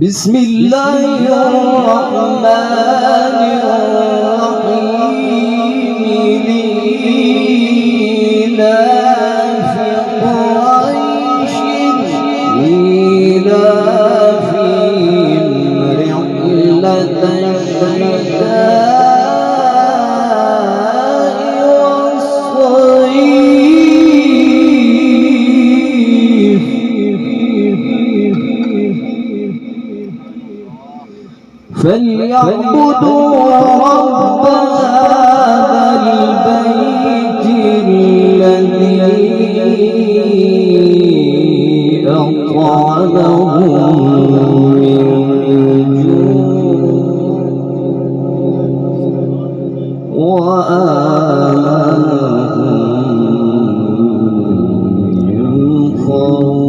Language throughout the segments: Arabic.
بسم الله الرحمن الرحيم لإيلاف قريش إيلافهم رحلة الشتاء والصيف فليعبدوا رب هذا البيت الذي أطعمهم من جوع وآمنهم من خوف.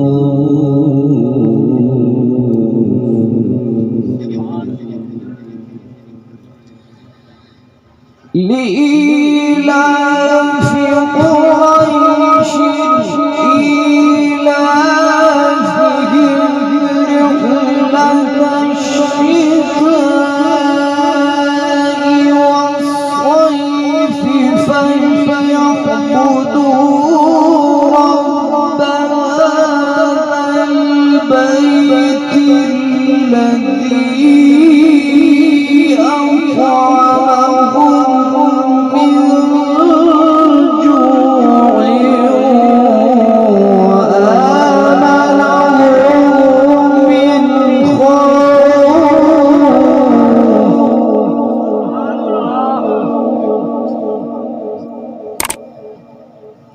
لإيلاف قريش إيلافهم رحلة الشتاء والصيف فليعبدوا رب هذا البيت الذي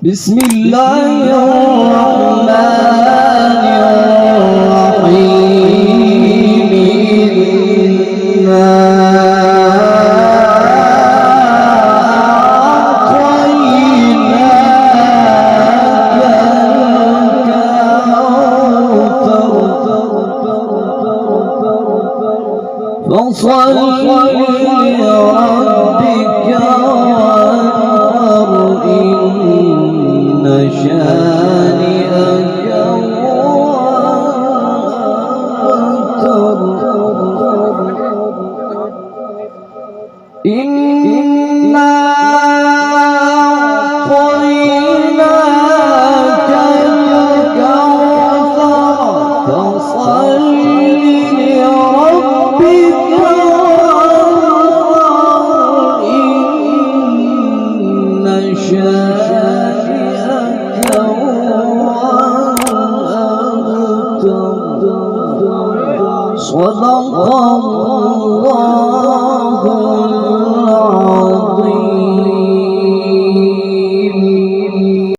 بسم الله الرحمن الرحيم إنا أعطيناك الكوثر فصل لربك شانئك إنا أعطيناك الكوثر فصل لربك إن شانئك صدق الله